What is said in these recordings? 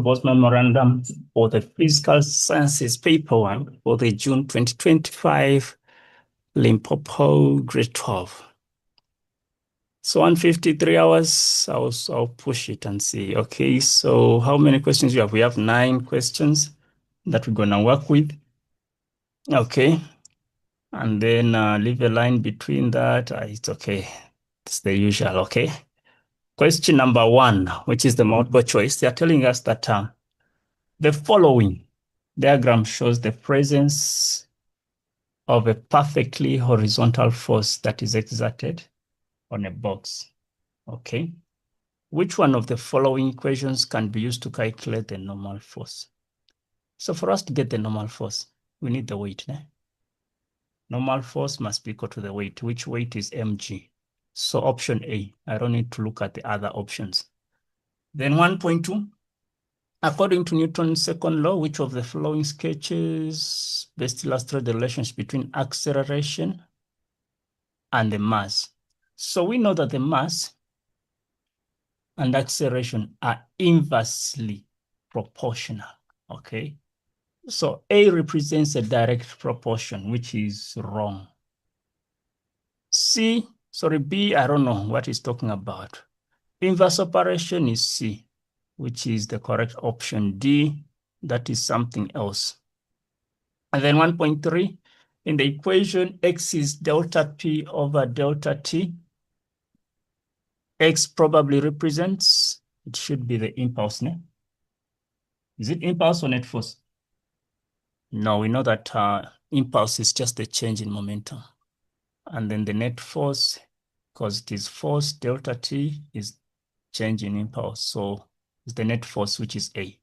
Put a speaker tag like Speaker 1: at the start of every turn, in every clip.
Speaker 1: proposed memorandum for the Physical Sciences Paper 1 for the June 2025 Limpopo Grade 12. So 153 hours, I'll push it and see. Okay, so how many questions you have? We have 9 questions that we're going to work with. Okay, and then leave a line between that. It's okay. It's the usual, okay? Question number 1, which is the multiple choice. They are telling us that the following diagram shows the presence of a perfectly horizontal force that is exerted on a box. Okay. Which one of the following equations can be used to calculate the normal force? So for us to get the normal force, we need the weight. Normal force must be equal to the weight, which weight is mg. So option A, I don't need to look at the other options. Then 1.2, according to Newton's second law, which of the following sketches best illustrate the relationship between acceleration and the mass? So we know that the mass and acceleration are inversely proportional, okay? So A represents a direct proportion, which is wrong. B, I don't know what it's talking about. Inverse operation is C, which is the correct option. D, that is something else. And then 1.3, in the equation, X is delta P over delta T. X probably represents, it should be the impulse, no? Is it impulse or net force? No, we know that impulse is just a change in momentum. And then the net force, because it is force, delta T is change in impulse. So it's the net force, which is A.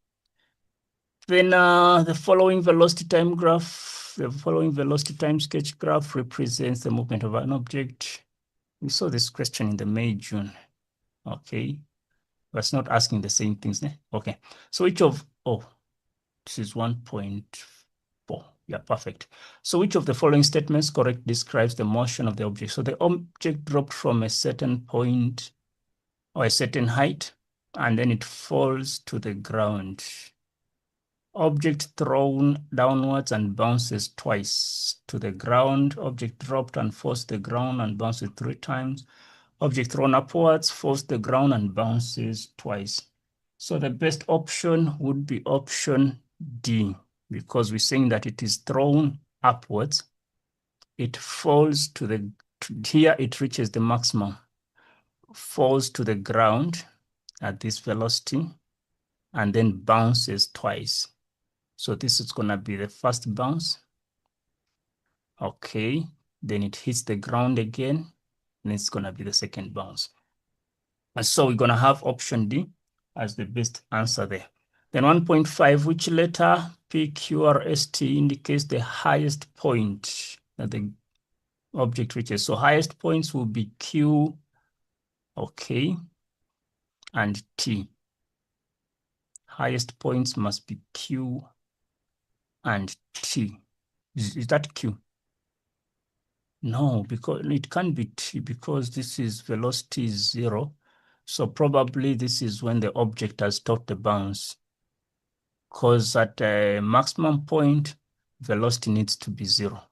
Speaker 1: Then the following velocity time graph, the following velocity time sketch graph represents the movement of an object. We saw this question in the May-June. Okay. But it's not asking the same things. Okay. So which of, this is 1.4. Yeah, perfect. So which of the following statements correctly describes the motion of the object? So the object dropped from a certain point or a certain height, and then it falls to the ground. Object thrown downwards and bounces twice to the ground. Object dropped and falls to the ground and bounces 3 times. Object thrown upwards, falls to the ground and bounces twice. So the best option would be option D, because we're saying that it is thrown upwards. It falls to here it reaches the maximum, falls to the ground at this velocity, and then bounces twice. So this is going to be the first bounce. Okay, then it hits the ground again, and it's going to be the second bounce. And so we're going to have option D as the best answer there. Then 1.5, which letter P, Q, or ST indicates the highest point that the object reaches? So highest points will be Q, okay, and T. Highest points must be Q and T. Is that Q? No, because it can't be T, because this is velocity 0. So probably this is when the object has stopped the bounce. Because at a maximum point, velocity needs to be 0.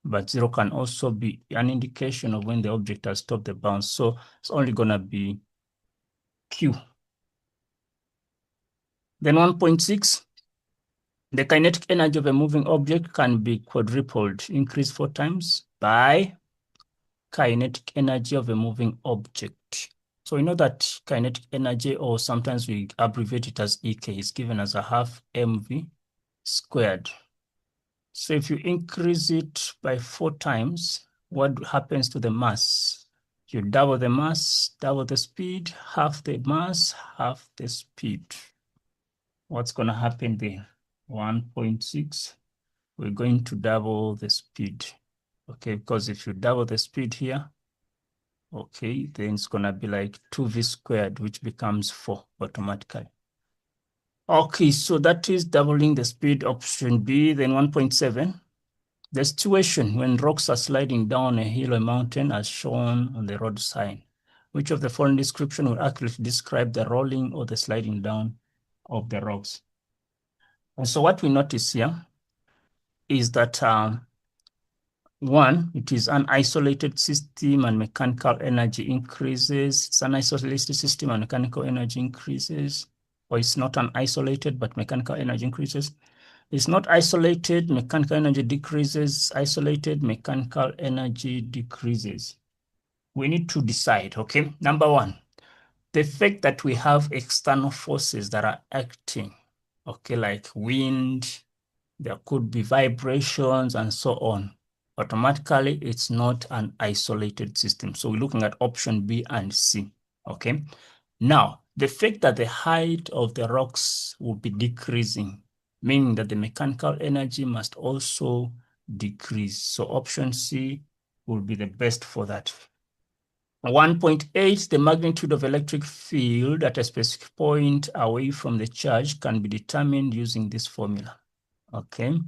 Speaker 1: But 0 can also be an indication of when the object has stopped the bounce. So it's only going to be Q. Then 1.6, the kinetic energy of a moving object can be quadrupled, increased 4 times by kinetic energy of a moving object. So we know that kinetic energy, or sometimes we abbreviate it as EK, is given as a half mv squared. So if you increase it by 4 times, what happens to the mass? You double the mass, double the speed, half the mass, half the speed. What's going to happen there? 1.6, we're going to double the speed. Okay, because if you double the speed here, okay, then it's going to be like 2v squared, which becomes 4 automatically. Okay, so that is doubling the speed, option B. Then 1.7, the situation when rocks are sliding down a hill or mountain as shown on the road sign. Which of the following description will accurately describe the rolling or the sliding down of the rocks. And so what we notice here is that one, it is an isolated system and mechanical energy increases. It's an isolated system and mechanical energy increases. Or it's not an isolated, but mechanical energy increases. It's not isolated, mechanical energy decreases. Isolated, mechanical energy decreases. We need to decide, okay? Number one, the fact that we have external forces that are acting, okay, like wind, there could be vibrations and so on. Automatically, it's not an isolated system. So we're looking at option B and C, okay? Now, the fact that the height of the rocks will be decreasing, meaning that the mechanical energy must also decrease. So option C will be the best for that. 1.8, the magnitude of electric field at a specific point away from the charge can be determined using this formula, okay?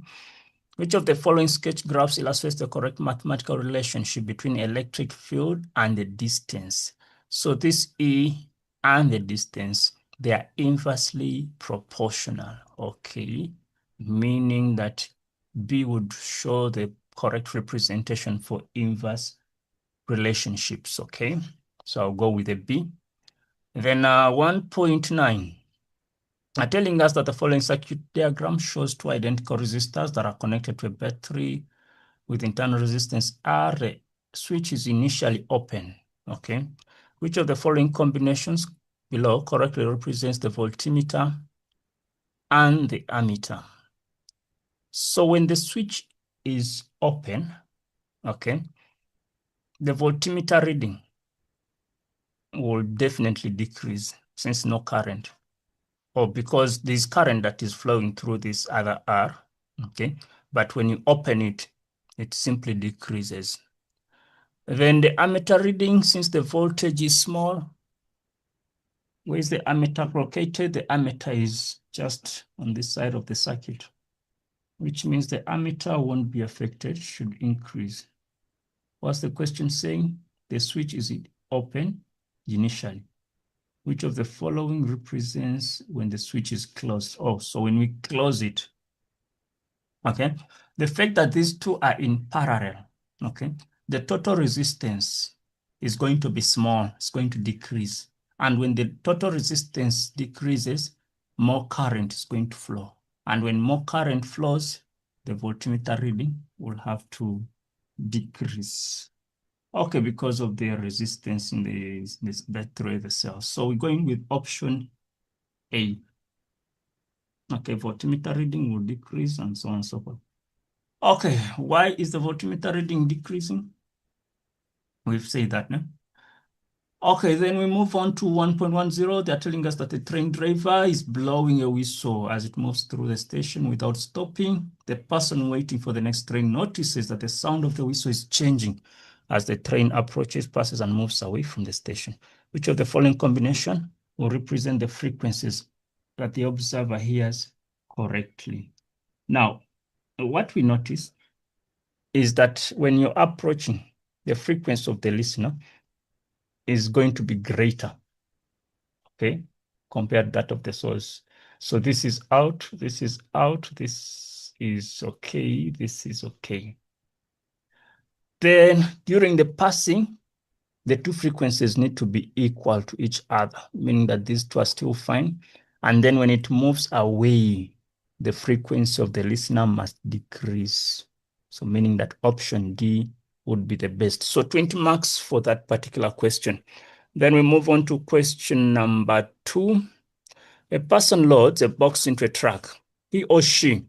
Speaker 1: Which of the following sketch graphs illustrates the correct mathematical relationship between electric field and the distance? So this E and the distance, they are inversely proportional, okay? Meaning that B would show the correct representation for inverse relationships, okay? So I'll go with a B. Then 1.9. Telling us that the following circuit diagram shows two identical resistors that are connected to a battery with internal resistance R. The switch is initially open, okay? Which of the following combinations below correctly represents the voltmeter and the ammeter? So when the switch is open, okay, the voltmeter reading will definitely decrease since no current, or because there's current that is flowing through this other R, okay? But when you open it, it simply decreases. Then the ammeter reading, since the voltage is small, where is the ammeter located? The ammeter is just on this side of the circuit, which means the ammeter won't be affected, should increase. What's the question saying? The switch is open initially. Which of the following represents when the switch is closed? Oh, so when we close it, okay? The fact that these two are in parallel, okay? The total resistance is going to be small, it's going to decrease. And when the total resistance decreases, more current is going to flow. And when more current flows, the voltmeter reading will have to decrease. Okay, because of the resistance in this battery, the cell. So we're going with option A. Okay, voltmeter reading will decrease and so on and so forth. Okay, why is the voltmeter reading decreasing? We've said that, no? Okay, then we move on to 1.10. They're telling us that the train driver is blowing a whistle as it moves through the station without stopping. The person waiting for the next train notices that the sound of the whistle is changing as the train approaches, passes, and moves away from the station. Which of the following combination will represent the frequencies that the observer hears correctly? Now, what we notice is that when you're approaching, the frequency of the listener is going to be greater, okay, compared to that of the source. So this is out, this is out, this is okay, this is okay. Then during the passing, the two frequencies need to be equal to each other, meaning that these two are still fine. And then when it moves away, the frequency of the listener must decrease. So meaning that option D would be the best. So 20 marks for that particular question. Then we move on to question number 2. A person loads a box into a truck. He or she,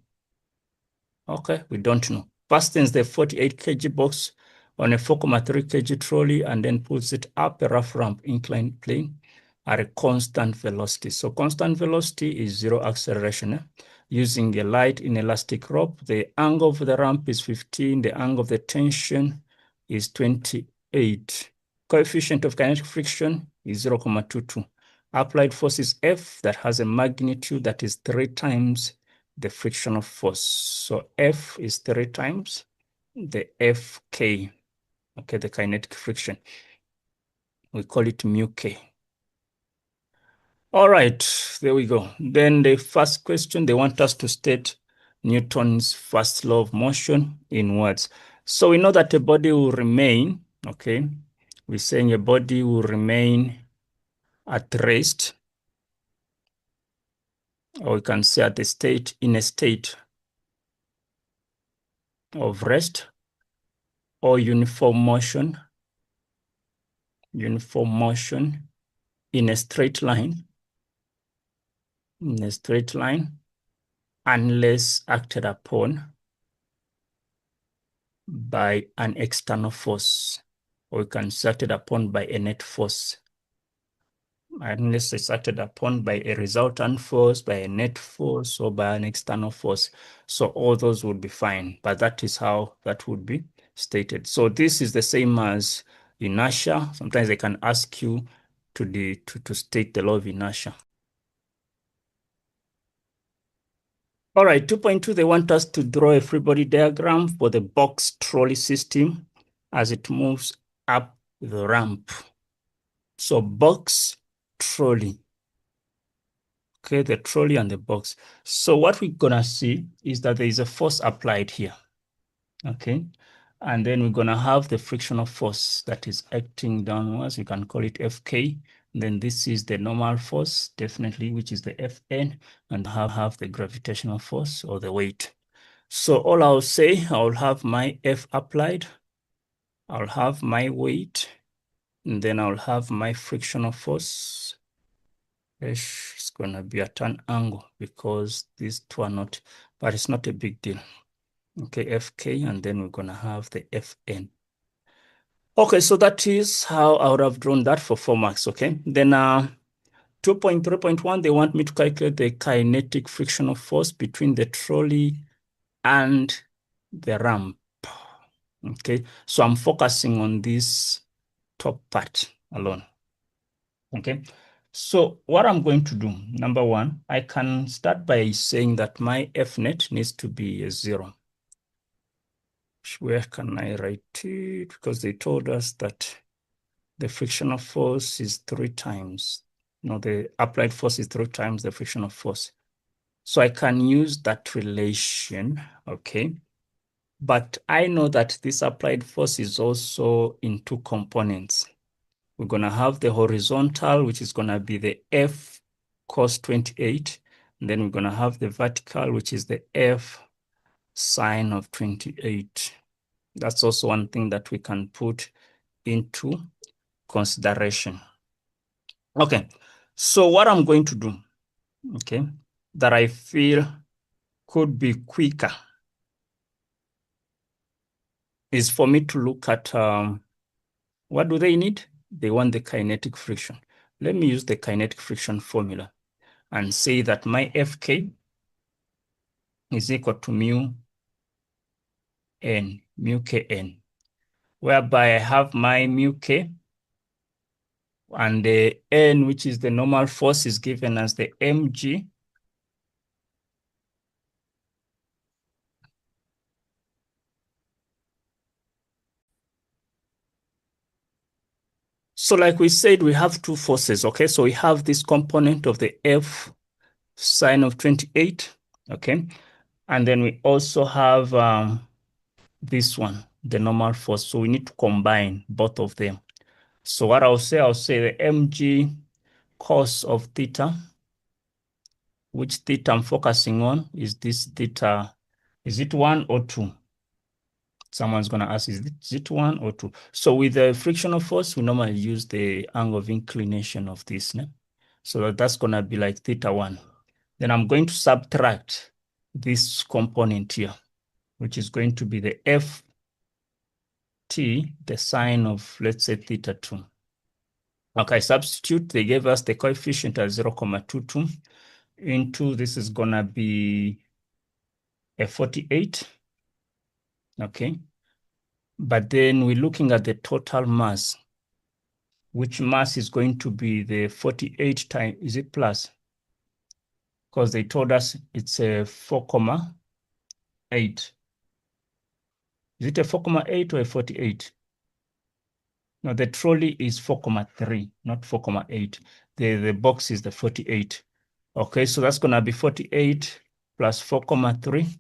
Speaker 1: okay, we don't know, fastens the 48 kg box on a 4.3 kg trolley and then pulls it up a rough ramp inclined plane at a constant velocity. So constant velocity is zero acceleration. Using a light inelastic rope, the angle of the ramp is 15, the angle of the tension is 28. Coefficient of kinetic friction is 0.22. Applied force is F that has a magnitude that is 3 times the frictional force. So F is 3 times the Fk, okay, the kinetic friction. We call it mu K. All right, there we go. Then the first question, they want us to state Newton's first law of motion in words. So we know that a body will remain, okay? We're saying a body will remain at rest, or we can say in a state of rest or uniform motion in a straight line, unless acted upon by an external force, or we can say acted upon by a net force. Unless it's acted upon by a resultant force, by a net force, or by an external force. So all those would be fine, but that is how that would be stated. So this is the same as inertia. Sometimes they can ask you to state the law of inertia. All right, 2.2, they want us to draw a free body diagram for the box trolley system as it moves up the ramp. So box trolley. Okay, the trolley and the box. So what we're gonna see is that there is a force applied here. Okay, and then we're gonna have the frictional force that is acting downwards. We can call it Fk. Then this is the normal force, definitely, which is the Fn, and have the gravitational force or the weight. So all I'll say, I'll have my F applied, I'll have my weight, and then I'll have my frictional force. It's going to be at an angle because these two are not, but it's not a big deal. Okay, Fk, and then we're going to have the Fn. Okay, so that is how I would have drawn that for 4 marks, okay? Then 2.3.1, they want me to calculate the kinetic frictional force between the trolley and the ramp. Okay, so I'm focusing on this top part alone. Okay, so what I'm going to do, number one, I can start by saying that my F net needs to be a 0. Where can I write it? Because they told us that the frictional force is 3 times. No, the applied force is 3 times the frictional force. So I can use that relation, okay? But I know that this applied force is also in 2 components. We're going to have the horizontal, which is going to be the F cos 28. And then we're going to have the vertical, which is the F sine of 28. That's also one thing that we can put into consideration. Okay, so what I'm going to do, okay, that I feel could be quicker is for me to look at what do they need? They want the kinetic friction. Let me use the kinetic friction formula and say that my Fk is equal to mu kn, whereby I have my mu k and the n, which is the normal force, is given as the mg So like we said, we have 2 forces, okay? So we have this component of the F sine of 28, okay? And then we also have this one, the normal force. So we need to combine both of them. So what I'll say the mg cos of theta, which theta I'm focusing on is this theta. Is it 1 or 2? Someone's going to ask, is it 1 or 2? So with the frictional force, we normally use the angle of inclination of this. No? So that's going to be like theta 1. Then I'm going to subtract this component here, which is going to be the ft, the sine of, let's say, theta 2. Okay, substitute, they gave us the coefficient as 0.22 into, this is going to be a 48. Okay. But then we're looking at the total mass, which mass is going to be the 48 times, is it plus? Because they told us it's a 4.8. Is it a 4.8 or a 48? No, the trolley is 4.3, not 4.8. the box is the 48. Okay, so that's going to be 48 plus 4,3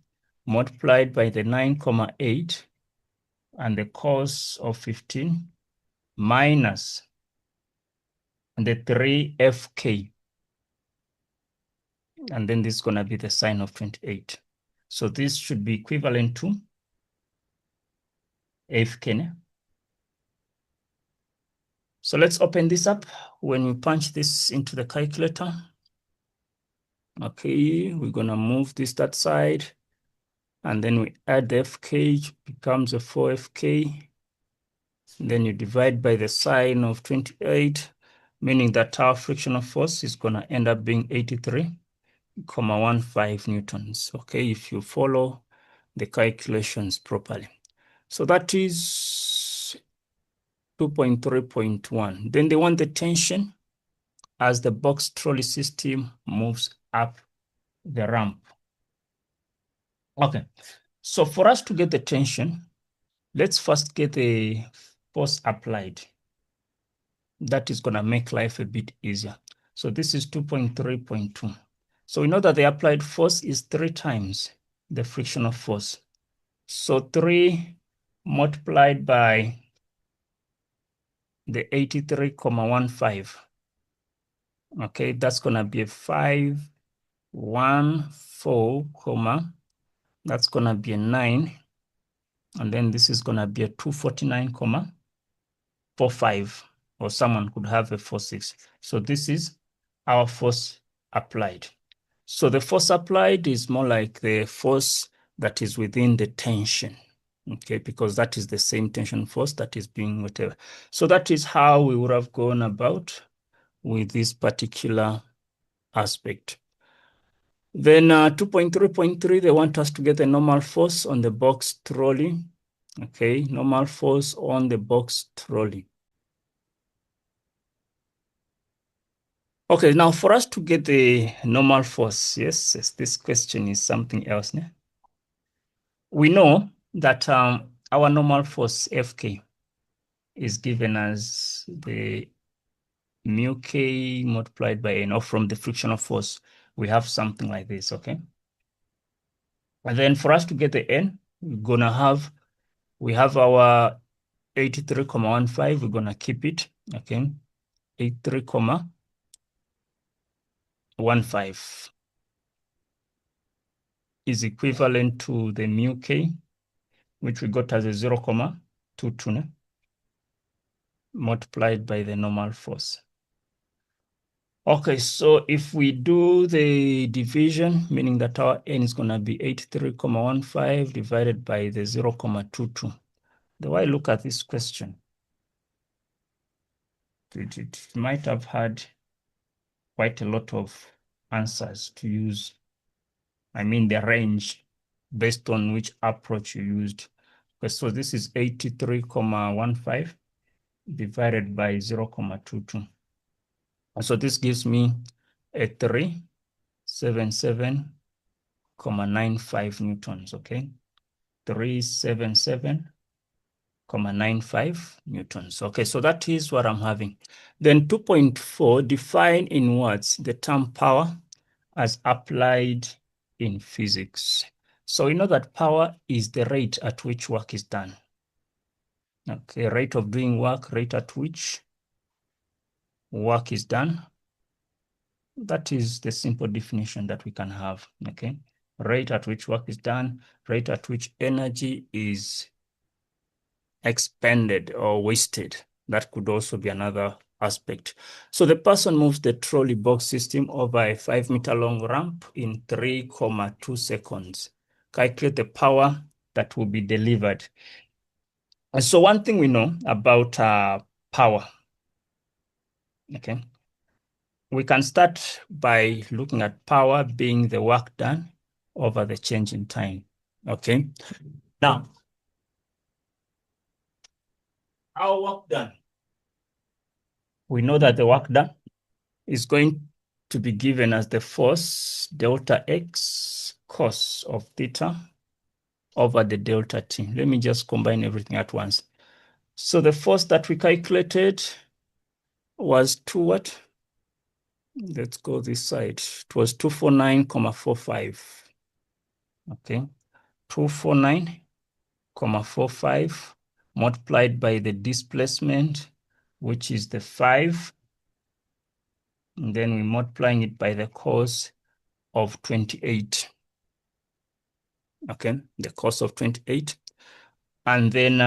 Speaker 1: multiplied by the 9,8 and the cos of 15 minus the 3fk. And then this is going to be the sine of 28. So this should be equivalent to fk. So let's open this up. When we punch this into the calculator, okay, we're going to move this that side. And then we add the fk, it becomes a 4fk. Then you divide by the sine of 28, meaning that our frictional force is going to end up being 83,15 newtons. Okay, if you follow the calculations properly. So that is 2.3.1. Then they want the tension as the box trolley system moves up the ramp. Okay, so for us to get the tension, let's first get the force applied. That is going to make life a bit easier. So this is 2.3.2. So we know that the applied force is 3 times the frictional force. So 3 multiplied by the 83,15. Okay, that's going to be a 514, that's going to be a 9. And then this is going to be a 249,45, or someone could have a 46. So this is our force applied. So the force applied is more like the force that is within the tension, okay, because that is the same tension force that is being whatever. So that is how we would have gone about with this particular aspect. Then 2.3.3, they want us to get the normal force on the box trolley. Okay, normal force on the box trolley. Okay, now for us to get the normal force, yes, this question is something else. Ne? We know that our normal force, Fk, is given as the mu k multiplied by n, or from the frictional force, we have something like this, okay? And then for us to get the n, we have our 83,15, we're gonna keep it, okay? 83,15 is equivalent to the mu k, which we got as a 0,22 multiplied by the normal force. Okay, so if we do the division, meaning that our n is going to be 83,15 divided by the 0,22. The way I look at this question, it might have had quite a lot of answers to use. I mean, the range based on which approach you used. Okay, so this is 83,15 divided by 0,22. So this gives me a 377,95 newtons, okay? 377,95 newtons. Okay, so that is what I'm having. Then 2.4, define in words the term power as applied in physics. So we know that power is the rate at which work is done. Okay, rate of doing work, rate at which work is done. That is the simple definition that we can have, okay? Rate at which work is done, rate at which energy is expended or wasted. That could also be another aspect. So the person moves the trolley box system over a 5-meter long ramp in 3,2 seconds. Calculate the power that will be delivered. And so one thing we know about power, okay? We can start by looking at power being the work done over the change in time, okay? Now, our work done, we know that the work done is going to be given as the force delta x cos of theta over the delta t. Let me just combine everything at once. So the force that we calculated was 2 what? Let's go this side. It was 249,45. Okay, 249,45 multiplied by the displacement, which is the 5. And then we're multiplying it by the cos of 28. Okay, the cos of 28. And then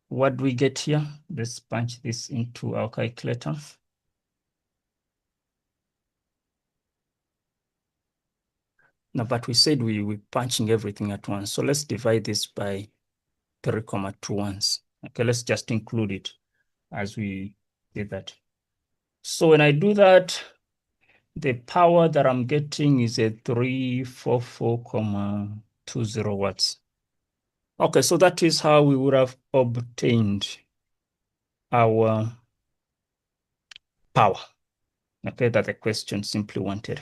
Speaker 1: what do we get here? Let's punch this into our calculator. No, but we said we're punching everything at once. So let's divide this by 3,2 Okay, let's just include it as we did that. So when I do that, the power that I'm getting is a 344,20 watts. Okay, so that is how we would have obtained our power. Okay, that the question simply wanted.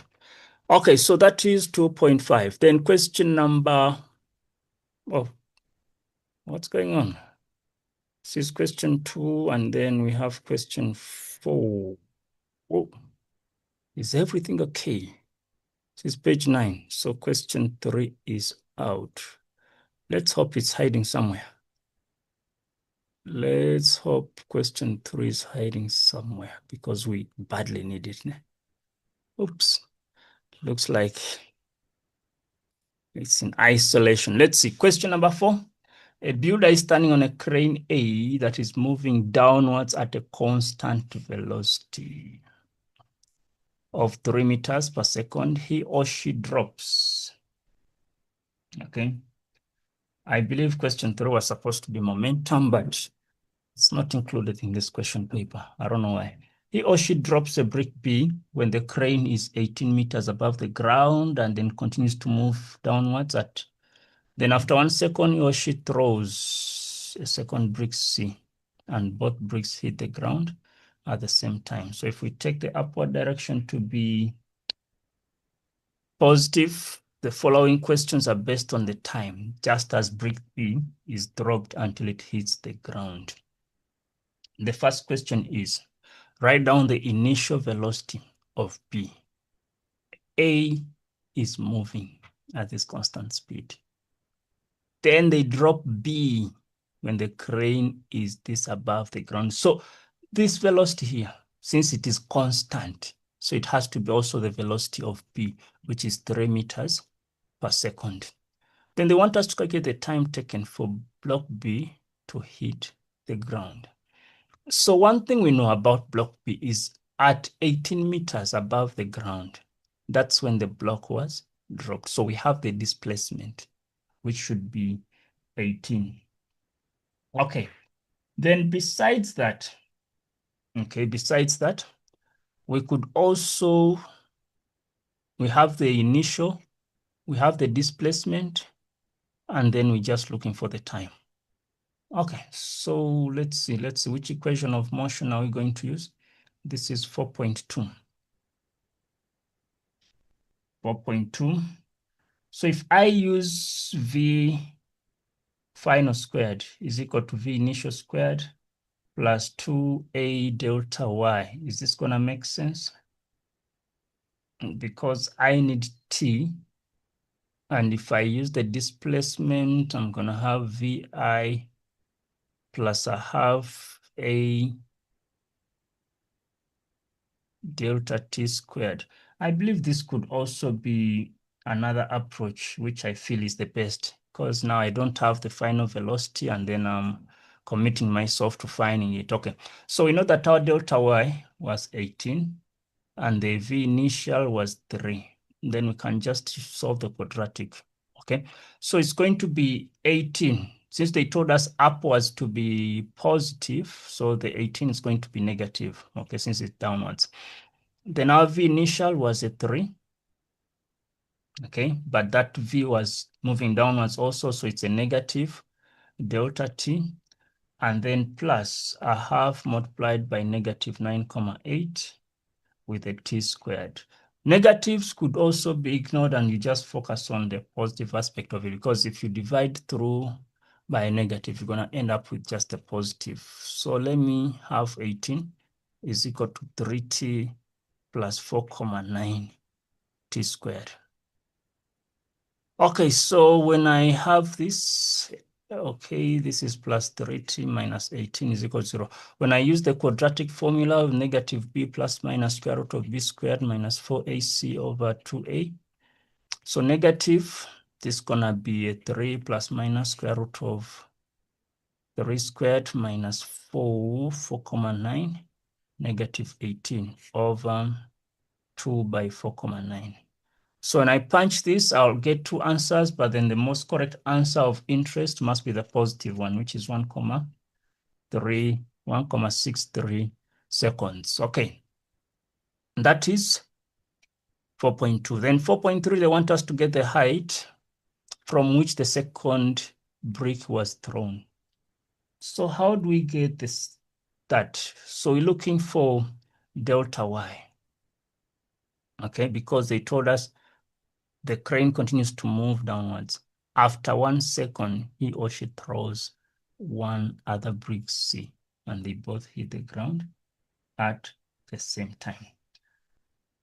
Speaker 1: Okay, so that is 2.5. Then question number, oh, what's going on? This is question 2, and then we have question 4. Oh, is everything okay? This is page 9. So question 3 is out. Let's hope it's hiding somewhere. Let's hope question 3 is hiding somewhere because we badly need it. Oops. Looks like it's in isolation. Let's see. Question number 4. A builder is standing on a crane A that is moving downwards at a constant velocity of 3 meters per second. He or she drops. Okay. I believe question 3 was supposed to be momentum, but it's not included in this question paper. I don't know why. He or she drops a brick B when the crane is 18 meters above the ground and then continues to move downwards then after 1 second, he or she throws a second brick C and both bricks hit the ground at the same time. So if we take the upward direction to be positive, the following questions are based on the time, just as brick B is dropped until it hits the ground. The first question is, write down the initial velocity of B. A is moving at this constant speed. Then they drop B when the crane is this above the ground. So this velocity here, since it is constant, so it has to be also the velocity of B, which is 3 meters per second. Then they want us to calculate the time taken for block B to hit the ground. So one thing we know about block B is at 18 meters above the ground, that's when the block was dropped. So we have the displacement, which should be 18. Okay, then besides that, we could also, we have the initial, we have the displacement, and then we're just looking for the time. Okay, so let's see which equation of motion are we going to use? This is 4.2. 4.2. So if I use V final squared is equal to V initial squared plus 2A delta Y, is this gonna make sense? Because I need T, and if I use the displacement, I'm gonna have VI plus a half A delta T squared. I believe this could also be another approach, which I feel is the best, because now I don't have the final velocity and then I'm committing myself to finding it. Okay, so we know that our delta Y was 18 and the V initial was 3. Then we can just solve the quadratic. Okay, so it's going to be 18. Since they told us upwards to be positive, so the 18 is going to be negative, okay, since it's downwards. Then our V initial was a 3, okay, but that V was moving downwards also, so it's a negative delta T, and then plus a half multiplied by negative 9,8 with a T squared. Negatives could also be ignored and you just focus on the positive aspect of it, because if you divide through by a negative, you're going to end up with just a positive. So let me have 18 is equal to 3t plus 4,9 t squared. Okay, so when I have this, okay, this is plus 3t minus 18 is equal to 0. When I use the quadratic formula of negative b plus minus square root of b squared minus 4ac over 2a. So negative, this is gonna be a 3 plus minus square root of 3 squared minus 4,9, negative 18 over 2 by 4,9. So when I punch this, I'll get two answers, but then the most correct answer of interest must be the positive one, which is 1,63 seconds. Okay, that is 4.2. Then 4.3, they want us to get the height from which the second brick was thrown. So how do we get this? So we're looking for delta y. Okay, because they told us the crane continues to move downwards. After 1 second, he or she throws one other brick C, and they both hit the ground at the same time.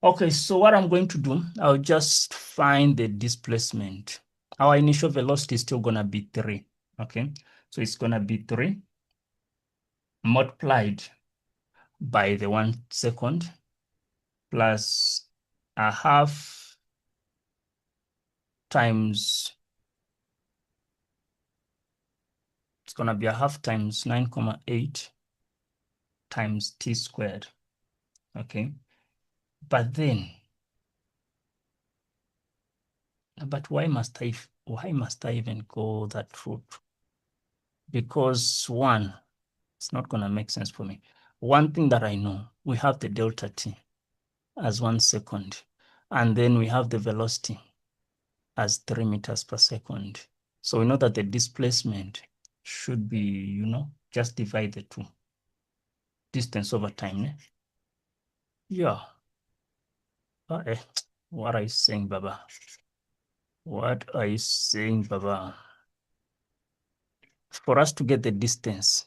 Speaker 1: Okay, so what I'm going to do, I'll just find the displacement. Our initial velocity is still going to be 3, okay? So it's going to be 3 multiplied by the 1 second plus a half times, it's going to be a half times 9,8 times t squared, okay? But then, but why must I even go that route? Because one, it's not going to make sense for me. One thing that I know, we have the delta t as 1 second, and then we have the velocity as 3 meters per second. So we know that the displacement should be, just divide the two. Distance over time, eh? Yeah. What are you saying, Baba? What are you saying, Baba? For us to get the distance,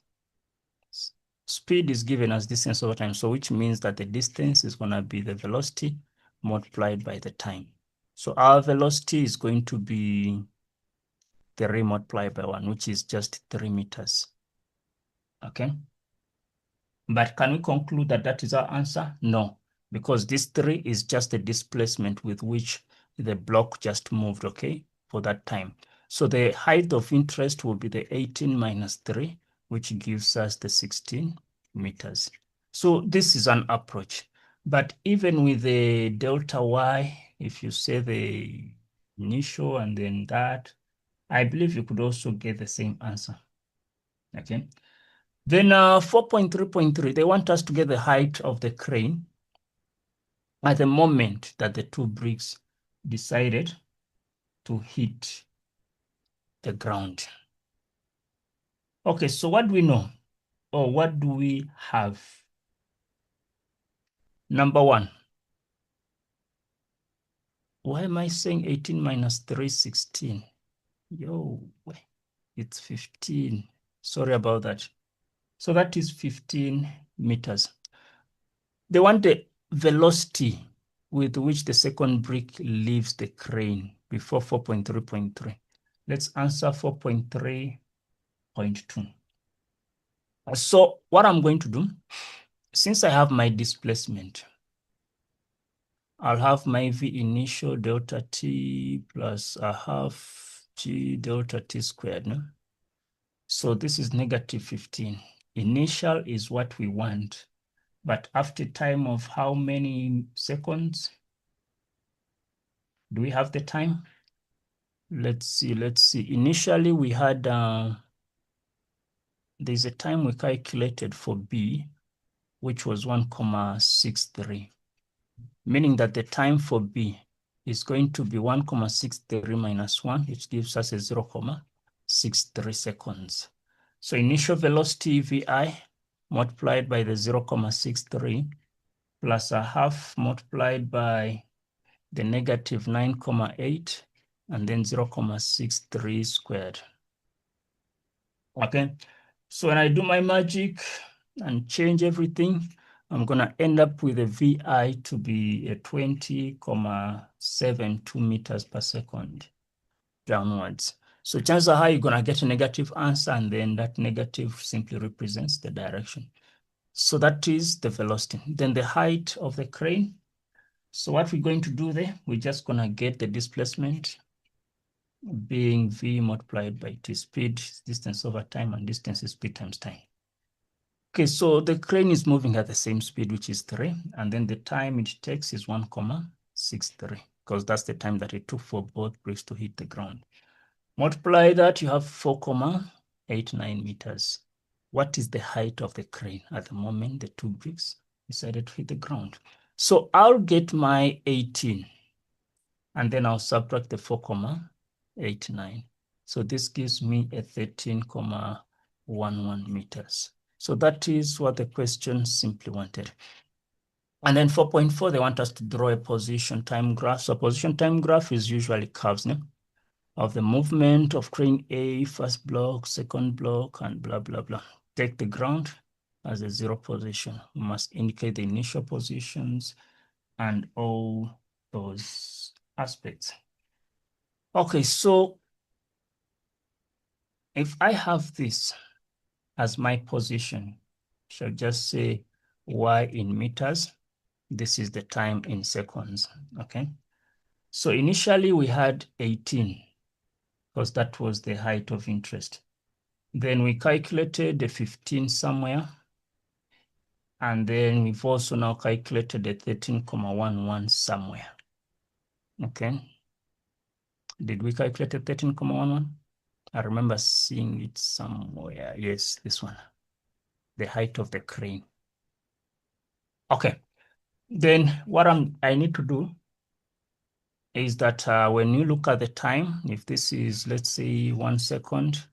Speaker 1: speed is given as distance over time, so which means that the distance is going to be the velocity multiplied by the time. So our velocity is going to be 3 multiplied by 1, which is just 3 meters. Okay. But can we conclude that that is our answer? No, because this 3 is just the displacement with which the block just moved, okay, for that time. So the height of interest will be the 18 minus 3, which gives us the 16 meters. So this is an approach. But even with the delta y, if you say the initial and then that, I believe you could also get the same answer. Okay. Then 4.3.3, they want us to get the height of the crane at the moment that the two bricks decided to hit the ground. Okay, so what do we know? Or what do we have? Number one. Why am I saying 18 minus 3, 16? Yo, it's 15. Sorry about that. So that is 15 meters. They want the velocity with which the second brick leaves the crane before 4.3.3. Let's answer 4.3.2. So what I'm going to do, since I have my displacement, I'll have my V initial delta t plus a half g delta t squared. No? So this is negative 15. Initial is what we want. But after time of how many seconds? Do we have the time? Let's see. Initially, we had, there's a time we calculated for B, which was 1,63, meaning that the time for B is going to be 1,63 minus 1, which gives us a 0,63 seconds. So initial velocity VI multiplied by the 0,63 plus a half multiplied by the negative 9,8 and then 0,63 squared. Okay, so when I do my magic and change everything, I'm going to end up with a VI to be a 20.72 meters per second downwards. So chances are high you're going to get a negative answer, and then that negative simply represents the direction. So that is the velocity. Then the height of the crane. So what we're going to do there, we're just going to get the displacement being V multiplied by T, speed, distance over time, and distance is speed times time. Okay, so the crane is moving at the same speed, which is 3, and then the time it takes is 1.63, because that's the time that it took for both bricks to hit the ground. Multiply that, you have 4.89 meters. What is the height of the crane at the moment the two bricks decided to hit the ground? So I'll get my 18, and then I'll subtract the 4.89. So this gives me a 13.11 meters. So that is what the question simply wanted. And then 4.4, they want us to draw a position time graph. So position time graph is usually curves of the movement of crane A, first block, second block, and blah, blah, blah. Take the ground as a 0 position. We must indicate the initial positions and all those aspects. Okay, so if I have this as my position, I shall just say y in meters. This is the time in seconds, okay? So initially we had 18, because that was the height of interest. Then we calculated the 15 somewhere. And then we've also now calculated the 13.11 somewhere. Okay. Did we calculate the 13.11? I remember seeing it somewhere. Yes, this one. The height of the crane. Okay. Then what I need to do is that when you look at the time, if this is, let's say, 1 second,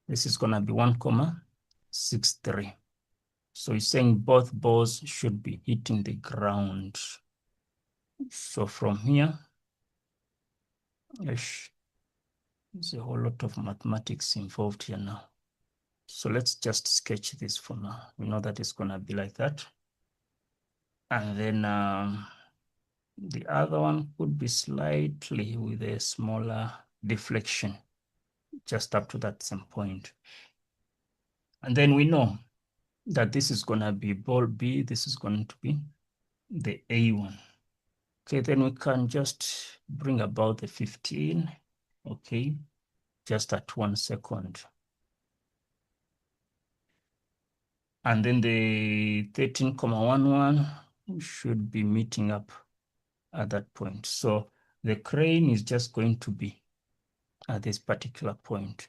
Speaker 1: this is going to be 1.63. So it's saying both balls should be hitting the ground. So from here, there's a whole lot of mathematics involved here now. So let's just sketch this for now. We know that it's going to be like that. And then the other one could be slightly with a smaller deflection, just up to that same point. And then we know that this is going to be ball B, this is going to be the A1. Okay, then we can just bring about the 15, okay, just at 1 second. And then the 13.11 should be meeting up at that point. So the crane is just going to be at this particular point.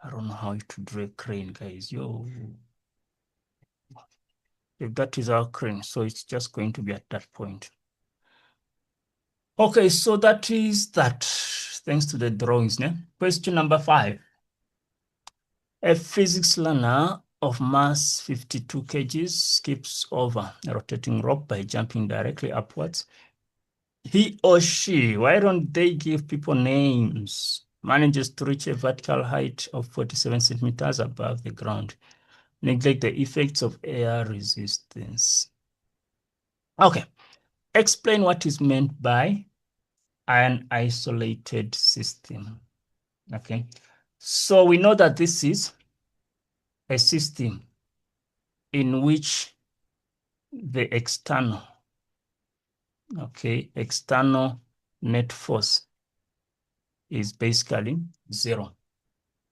Speaker 1: I don't know how to draw a crane, guys. If that is our crane, so it's just going to be at that point. Okay, so that is that. Thanks to the drawings. Question number 5. A physics learner of mass 52 kgs skips over a rotating rope by jumping directly upwards. He or she, why don't they give people names? Manages to reach a vertical height of 47 centimeters above the ground. Neglect the effects of air resistance. Okay, explain what is meant by an isolated system. Okay, so we know that this is a system in which the external net force is basically 0.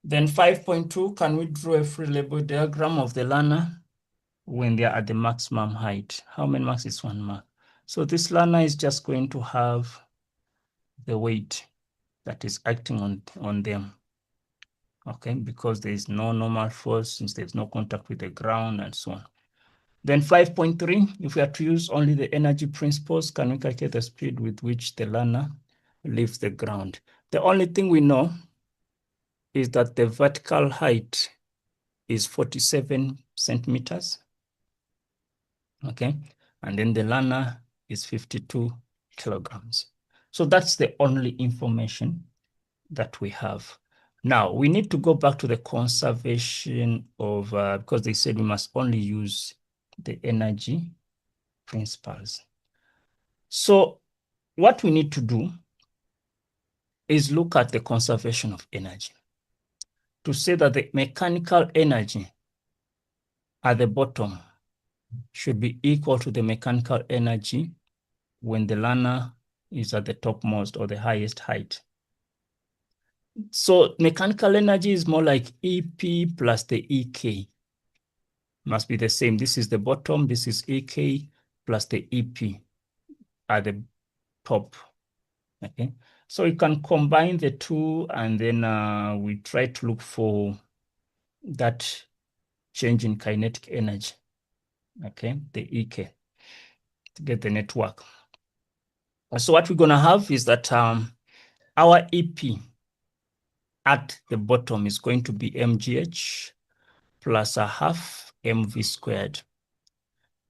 Speaker 1: Then 5.2, can we draw a free label diagram of the learner when they are at the maximum height? How many marks is 1 mark? So this learner is just going to have the weight that is acting on them, okay, because there is no normal force since there's no contact with the ground and so on. Then 5.3, if we are to use only the energy principles, can we calculate the speed with which the learner leaves the ground? The only thing we know is that the vertical height is 47 centimeters, okay? And then the learner is 52 kilograms. So that's the only information that we have. Now, we need to go back to the conservation of, because they said we must only use the energy principles. So what we need to do is look at the conservation of energy to say that the mechanical energy at the bottom should be equal to the mechanical energy when the learner is at the topmost or the highest height. So mechanical energy is more like EP plus the EK. Must be the same. This is the bottom, this is EK plus the EP at the top. Okay, so you can combine the two and then we try to look for that change in kinetic energy, okay, the EK, to get the network. So what we're going to have is that our EP at the bottom is going to be mgh plus a half mv squared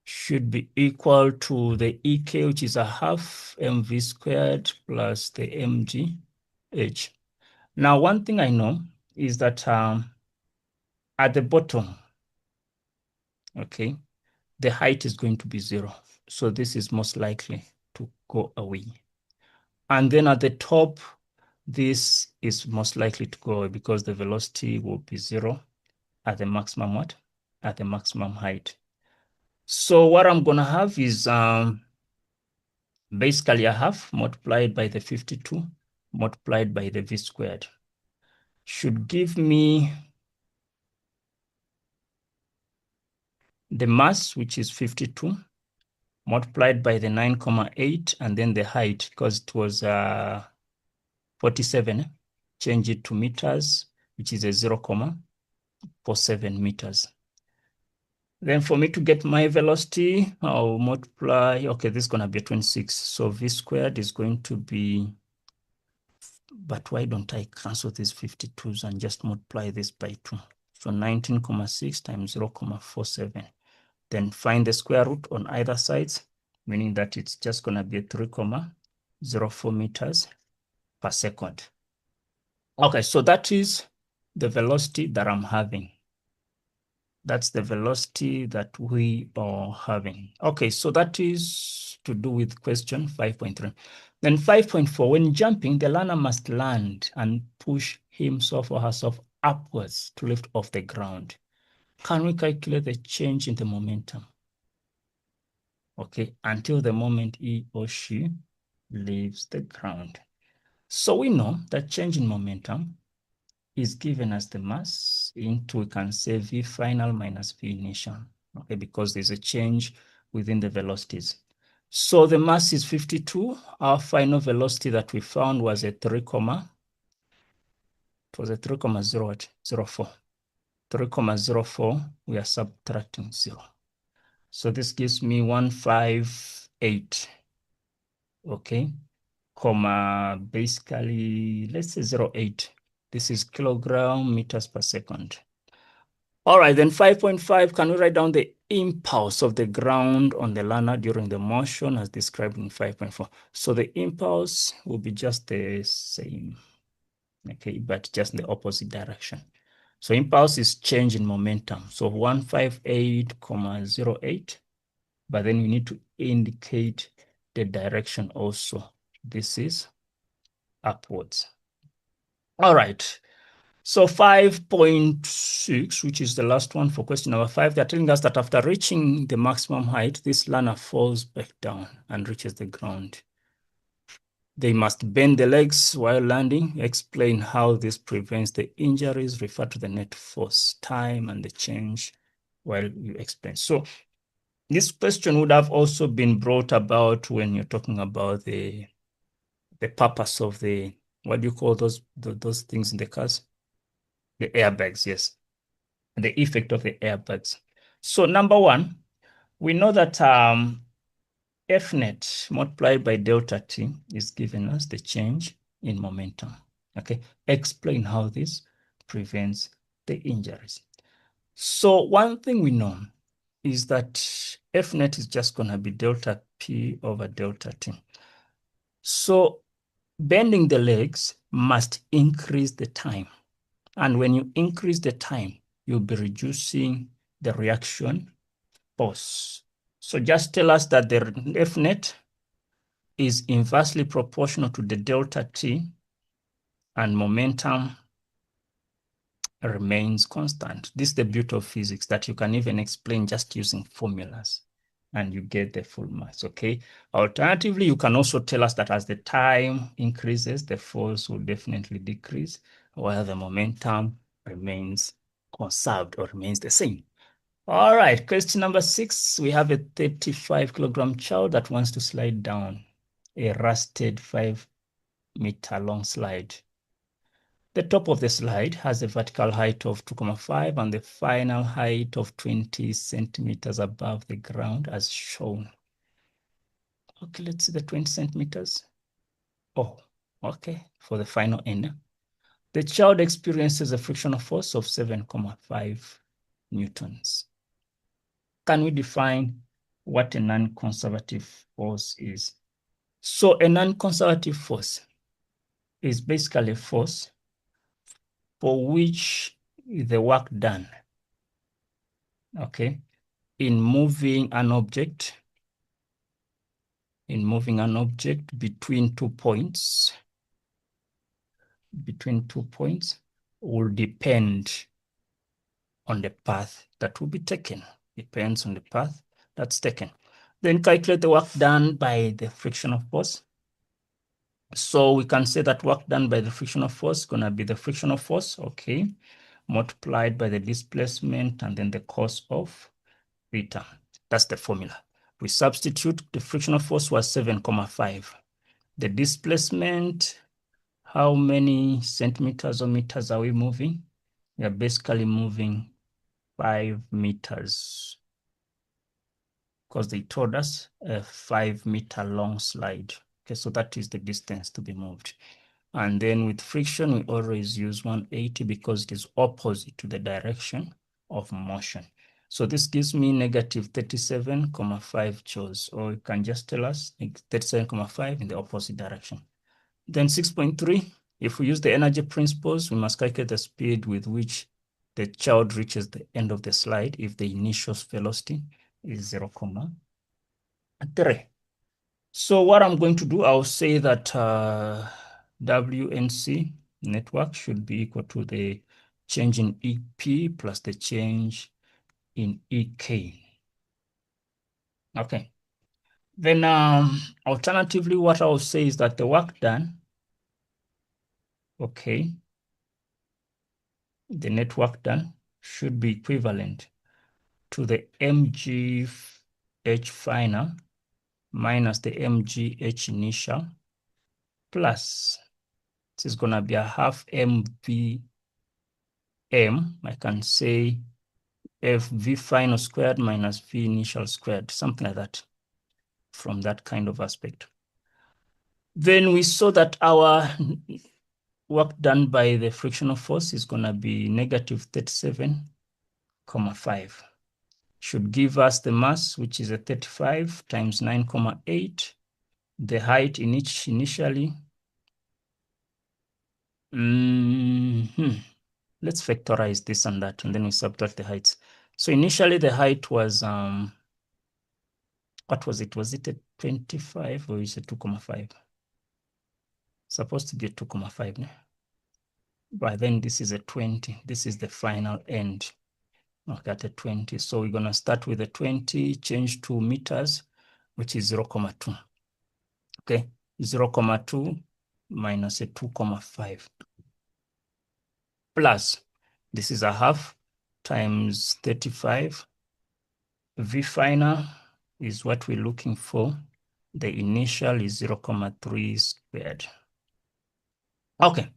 Speaker 1: should be equal to the EK, which is a half mv squared plus the mgh. Now, one thing I know is that at the bottom, okay, the height is going to be 0. So this is most likely to go away. And then at the top, this is most likely to go away because the velocity will be 0 at the maximum what? At the maximum height. So what I'm going to have is basically a half multiplied by the 52 multiplied by the v squared should give me the mass, which is 52, multiplied by the 9,8, and then the height, because it was 47, change it to meters, which is a 0,47 meters. Then for me to get my velocity, I'll multiply, okay, this is going to be 26. So v squared is going to be, but why don't I cancel these 52s and just multiply this by 2? So 19,6 times 0,47. Then find the square root on either sides, meaning that it's just going to be 3,04 meters per second. Okay, so that is the velocity that I'm having. That's the velocity that we are having. Okay, so that is to do with question 5.3. Then 5.4, when jumping, the learner must land and push himself or herself upwards to lift off the ground. Can we calculate the change in the momentum? Okay, until the moment he or she leaves the ground. So we know that change in momentum is given as the mass into, we can say, v final minus v initial, okay, because there's a change within the velocities. So the mass is 52. Our final velocity that we found was a 3,04. 3,04. We are subtracting 0. So this gives me 158, okay, comma, basically, let's say 0.8. This is kilogram meters per second. All right, then 5.5, can we write down the impulse of the ground on the learner during the motion as described in 5.4? So the impulse will be just the same, okay, but just in the opposite direction. So impulse is change in momentum. So 158,08, but then we need to indicate the direction also. This is upwards. All right. So 5.6, which is the last one for question number 5, they're telling us that after reaching the maximum height, this learner falls back down and reaches the ground. They must bend the legs while landing. Explain how this prevents the injuries. Refer to the net force, time, and the change while you explain. So this question would have also been brought about when you're talking about the purpose of the, what do you call those things in the cars? The airbags, yes. The effect of the airbags. So number one, we know that F net multiplied by delta T is giving us the change in momentum. Okay, explain how this prevents the injuries. So one thing we know is that F net is just going to be delta P over delta T. So bending the legs must increase the time. And when you increase the time, you'll be reducing the reaction force. So just tell us that the F net is inversely proportional to the delta T and momentum remains constant. This is the beauty of physics, that you can even explain just using formulas and you get the full mass, okay? Alternatively, you can also tell us that as the time increases, the force will definitely decrease, while the momentum remains conserved or remains the same. All right, question number 6. We have a 35-kilogram child that wants to slide down a rusted 5-meter long slide. The top of the slide has a vertical height of 2.5 and the final height of 20 centimeters above the ground as shown. Okay, let's see the 20 centimeters. Oh, okay, for the final end. The child experiences a frictional force of 7.5 newtons. Can we define what a non-conservative force is? So a non-conservative force is basically a force for which the work done, okay, in moving an object between 2 points, will depend on the path that will be taken. Depends on the path that's taken. Then calculate the work done by the frictional force. So we can say that work done by the frictional force is going to be the frictional force, okay, multiplied by the displacement and then the cos of theta. That's the formula. We substitute, the frictional force was 7.5. The displacement, how many centimeters or meters are we moving? We are basically moving 5 meters because they told us a 5-meter long slide. Okay, so that is the distance to be moved. And then with friction, we always use 180 because it is opposite to the direction of motion. So this gives me negative 37.5 joules, or you can just tell us 37.5 in the opposite direction. Then 6.3, if we use the energy principles, we must calculate the speed with which the child reaches the end of the slide if the initial velocity is 0.3. So what I'm going to do, I'll say that WNC network should be equal to the change in EP plus the change in EK. Okay. Then alternatively, what I'll say is that the work done, okay, the net work done should be equivalent to the mgh final minus the mgh initial plus, this is going to be a half mvm. I can say v final squared minus v initial squared, something like that, from that kind of aspect. Then we saw that our work done by the frictional force is going to be negative 37.5. Should give us the mass, which is a 35 times 9.8. The height in each initially. Let's factorize this and that, and then we subtract the heights. So initially the height was, what was it? Was it a 25 or is it 2.5? Supposed to be a 2.5. No? But then this is a 20. This is the final end. Okay, at a 20. So we're going to start with a 20, change to meters, which is 0.2. Okay, 0.2 minus a 2.5 plus, this is a half times 35. V final is what we're looking for. The initial is 0.3 squared. Okay,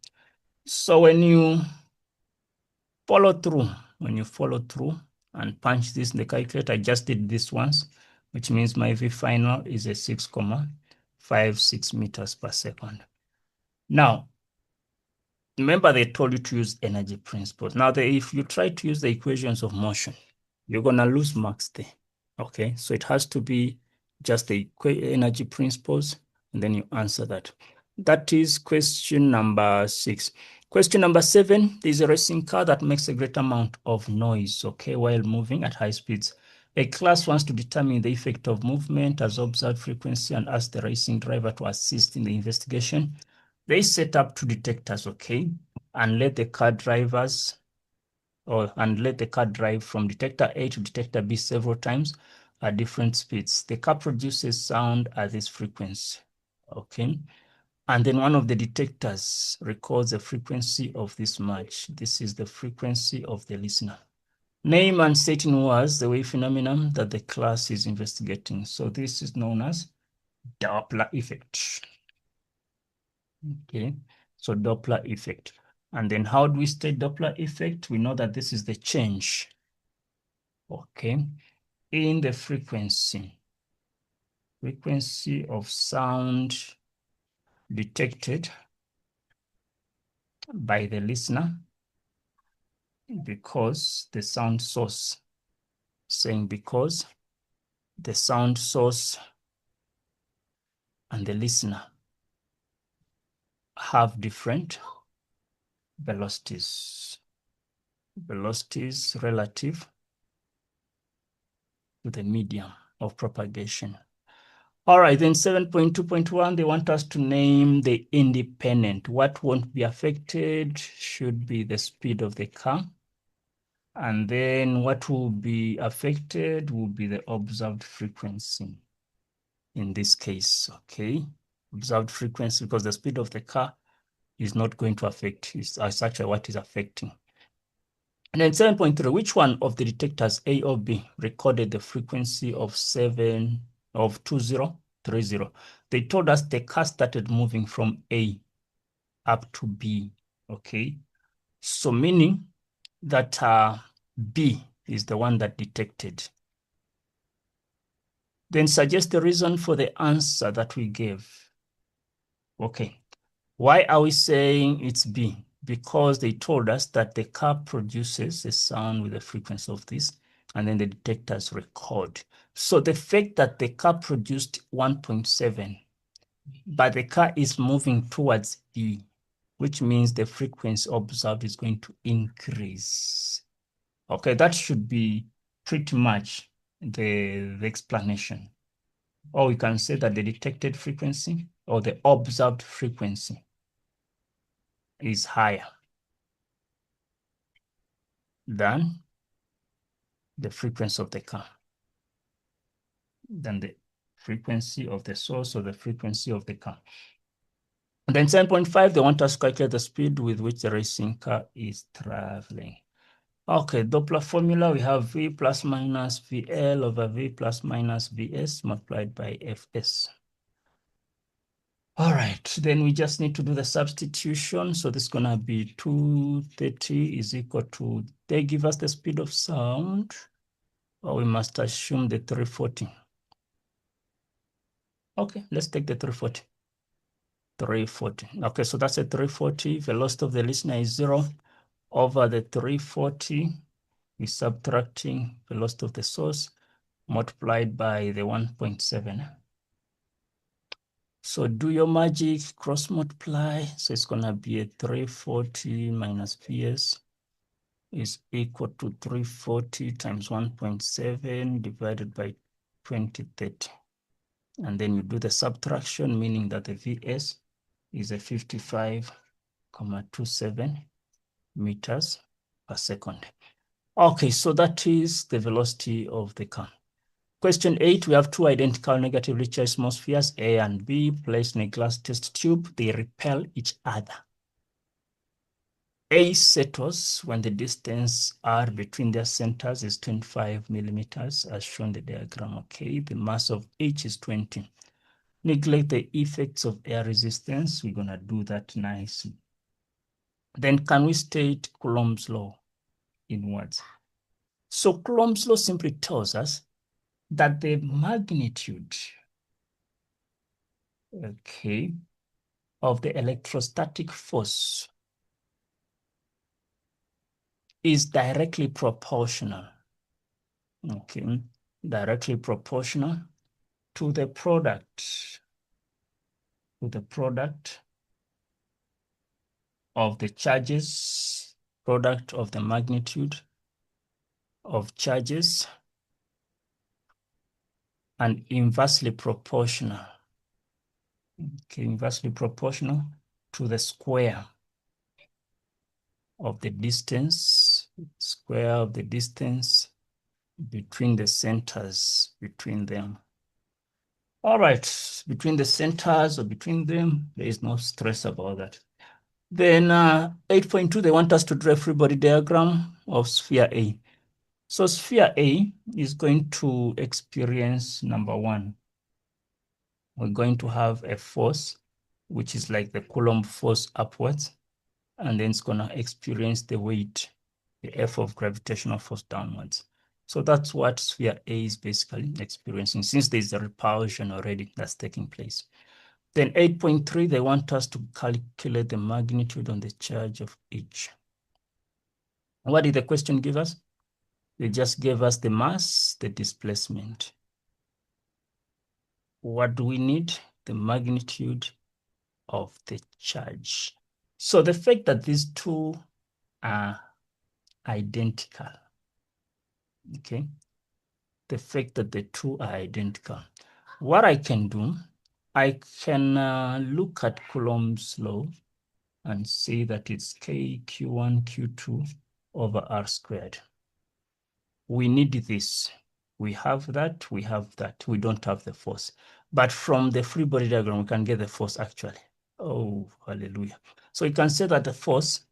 Speaker 1: so when you follow through and punch this in the calculator, I just did this once, which means my V final is a 6.56 meters per second. Now, remember they told you to use energy principles. Now, if you try to use the equations of motion, you're going to lose marks there. Okay, so it has to be just the energy principles, and then you answer that. That is question number 6. Question number 7, there's a racing car that makes a great amount of noise, okay, while moving at high speeds. A class wants to determine the effect of movement as observed frequency and ask the racing driver to assist in the investigation. They set up two detectors, okay, and let the car drivers let the car drive from detector A to detector B several times at different speeds. The car produces sound at this frequency, okay? And then one of the detectors records the frequency of this match. This is the frequency of the listener. Name and setting was the wave phenomenon that the class is investigating. So this is known as Doppler effect. Okay, so Doppler effect. And then how do we state Doppler effect? We know that this is the change, okay, in the frequency of sound detected by the listener because the sound source, saying because the sound source and the listener have different velocities relative to the medium of propagation. All right, then 7.2.1, they want us to name the independent. What won't be affected should be the speed of the car. And then what will be affected will be the observed frequency in this case, okay? Observed frequency, because the speed of the car is not going to affect, is actually what is affecting. And then 7.3, which one of the detectors, A or B, recorded the frequency of 2030? They told us the car started moving from A up to B, okay? So meaning that B is the one that detected. Then suggest the reason for the answer that we gave. Okay, why are we saying it's B? Because they told us that the car produces a sound with the frequency of this, and then the detectors record. So the fact that the car produced 1.7, but the car is moving towards E, which means the frequency observed is going to increase. Okay, that should be pretty much the explanation. Or we can say that the detected frequency or the observed frequency is higher than the frequency of the car, than the frequency of the source or the frequency of the car. And then 7.5, they want us to calculate the speed with which the racing car is traveling. Okay, Doppler formula, we have V plus minus VL over V plus minus VS multiplied by FS. All right, then we just need to do the substitution. So this is gonna be 230 is equal to, they give us the speed of sound, or we must assume the 340. Okay, let's take the 340. 340. Okay, so that's a 340. Velocity of the listener is 0 over the 340. We're subtracting velocity of the source multiplied by the 1.7. So do your magic, cross multiply. So it's gonna be a 340 minus VS is equal to 340 times 1.7 divided by 2030. And then you do the subtraction, meaning that the VS is a 55,27 meters per second. Okay, so that is the velocity of the car. Question 8, we have two identical negatively charged small spheres, A and B, placed in a glass test tube. They repel each other. A settles when the distance R between their centers is 25 millimeters, as shown in the diagram, okay? The mass of each is 20. Neglect the effects of air resistance. We're gonna do that nicely. Then can we state Coulomb's law in words? So Coulomb's law simply tells us that the magnitude, okay, of the electrostatic force is directly proportional, okay, directly proportional to the product of the charges, product of the magnitude of charges and inversely proportional. Okay, inversely proportional to the square of the distance, between the centers between them. All right, between the centers or between them, there is no stress about that. Then 8.2, they want us to draw a free body diagram of sphere A. So sphere A is going to experience number one. We're going to have a force, which is like the Coulomb force upwards, and then it's going to experience the weight, the F of gravitational force downwards. So that's what sphere A is basically experiencing, since there's a repulsion already that's taking place. Then 8.3, they want us to calculate the magnitude on the charge of each. What did the question give us? They just gave us the mass, the displacement. What do we need? The magnitude of the charge. So the fact that these two are identical, okay? The fact that the two are identical. What I can do, I can look at Coulomb's law and say that it's K Q1 Q2 over R squared. We need this. We have that, we have that. We don't have the force. But from the free body diagram, we can get the force actually. Oh, hallelujah. So you can say that the force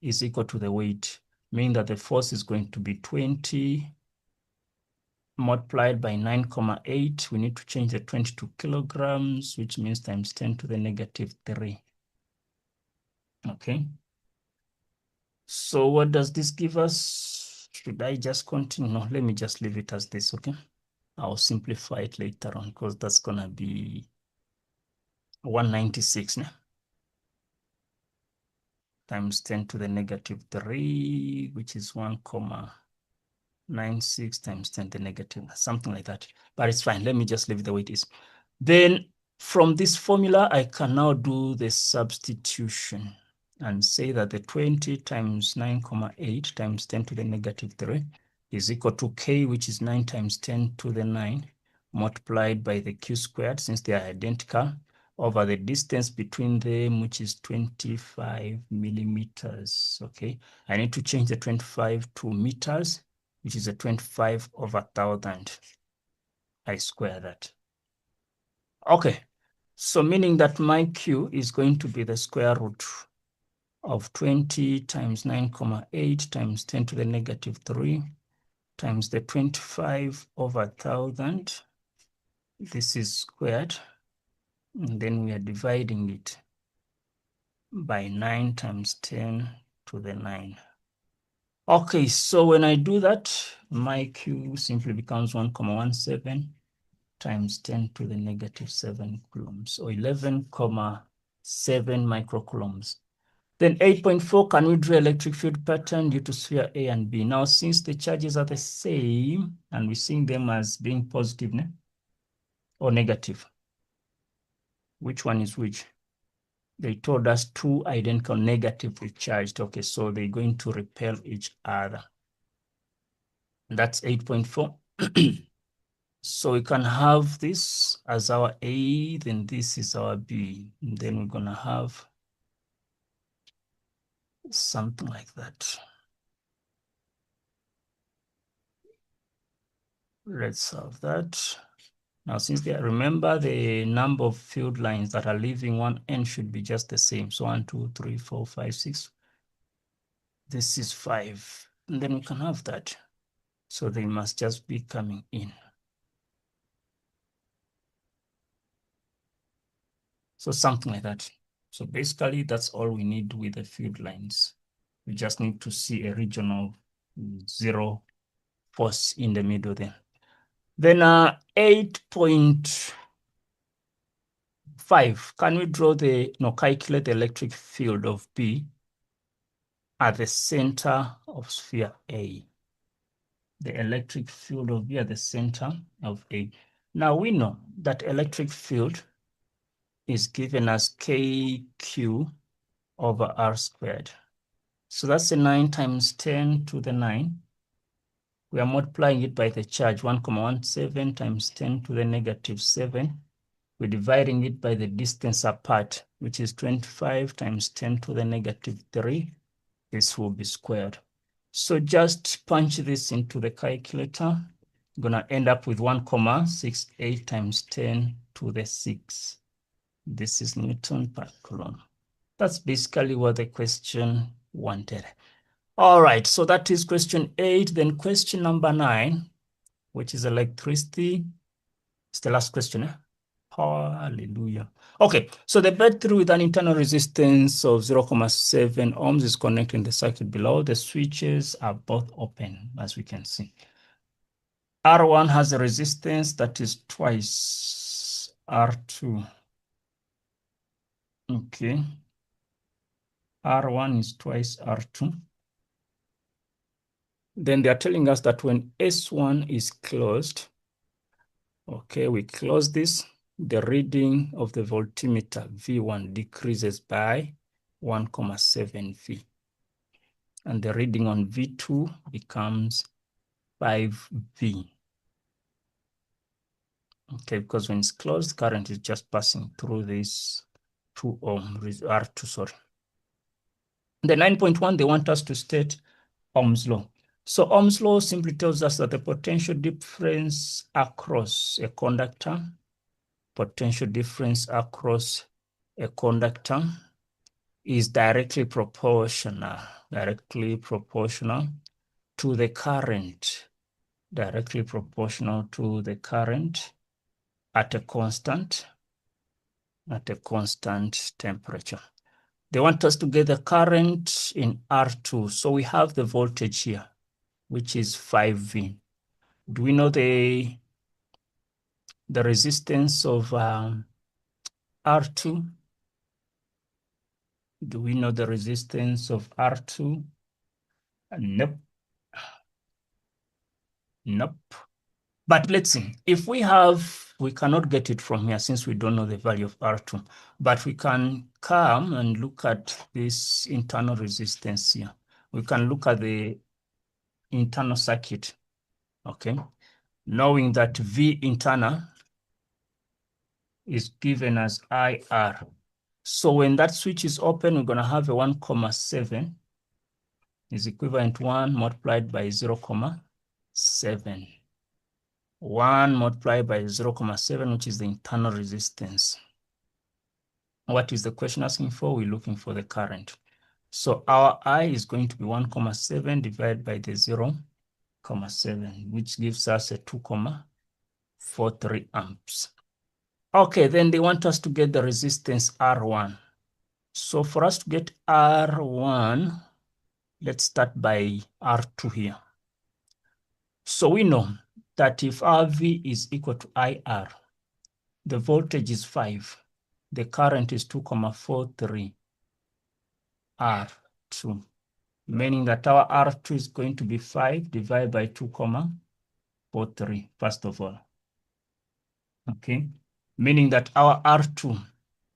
Speaker 1: is equal to the weight, meaning that the force is going to be 20 multiplied by 9,8. We need to change the 20 to kilograms, which means times 10 to the negative 3. Okay. So what does this give us? Should I just continue? No, let me just leave it as this, okay? I'll simplify it later on because that's going to be 196 now. Times 10 to the negative 3, which is 1,96 times 10 to the negative, something like that. But it's fine. Let me just leave it the way it is. Then from this formula, I can now do the substitution and say that the 20 times 9,8 times 10 to the negative 3 is equal to K, which is 9 times 10 to the 9, multiplied by the Q squared, since they are identical, over the distance between them, which is 25 millimeters, okay? I need to change the 25 to meters, which is a 25 over 1,000. I square that. Okay, so meaning that my Q is going to be the square root of 20 times 9,8 times 10 to the negative 3 times the 25 over 1,000. This is squared. And then we are dividing it by 9 times 10 to the 9. Okay, so when I do that, my Q simply becomes 1,17 times 10 to the negative 7 coulombs, or 11,7 microcoulombs. Then 8.4, can we draw electric field pattern due to sphere A and B? Now, since the charges are the same, and we're seeing them as being positive or negative, which one is which? They told us two identical negatively charged. Okay, so they're going to repel each other. That's 8.4. So we can have this as our A, then this is our B. And then we're going to have something like that. Let's have that. Now, since they remember the number of field lines that are leaving one end should be just the same. So 1, 2, 3, 4, 5, 6. This is 5. And then we can have that. So they must just be coming in. So something like that. So basically, that's all we need with the field lines. We just need to see a region of 0 force in the middle there. Then 8.5, can we draw calculate the electric field of B at the center of sphere A? The electric field of B at the center of A. Now we know that electric field is given as KQ over R squared. So that's a 9 times 10 to the 9, We are multiplying it by the charge, 1,17 times 10 to the negative 7. We're dividing it by the distance apart, which is 25 times 10 to the negative 3. This will be squared. So just punch this into the calculator. I'm going to end up with 1,68 times 10 to the 6. This is Newton per coulomb. That's basically what the question wanted. All right, so that is question 8. Then question number 9, which is electricity. It's the last question. Hallelujah. Okay, so the battery with an internal resistance of 0.7 ohms is connected in the circuit below. The switches are both open, as we can see. R1 has a resistance that is twice R2. Okay. R1 is twice R2. Then they are telling us that when S1 is closed, okay, we close this, the reading of the voltmeter V1 decreases by 1.7 V. And the reading on V2 becomes 5 V. Okay, because when it's closed, current is just passing through this 2 ohm, R2, sorry. The 9.1, they want us to state Ohm's law. So Ohm's law simply tells us that the potential difference across a conductor, is directly proportional to the current, at a constant temperature. They want us to get the current in R2. So we have the voltage here, which is 5V. Do we know the resistance of R2? Do we know the resistance of R2? Nope. But let's see. If we cannot get it from here since we don't know the value of R2, but we can come and look at this internal resistance here. We can look at the internal circuit, okay? Knowing that V internal is given as IR. So when that switch is open, we're going to have a 1.7 is equivalent to 1 multiplied by 0.7. 1 multiplied by 0.7, which is the internal resistance. What is the question asking for? We're looking for the current. So our I is going to be 1.7 divided by the 0.7, which gives us a 2.43 amps. Okay, then they want us to get the resistance R1. So for us to get R1, let's start by R2 here. So we know that if RV is equal to IR, the voltage is 5. The current is 2.43 R2, meaning that our R2 is going to be 5 divided by 2.43, first of all. Okay, meaning that our R2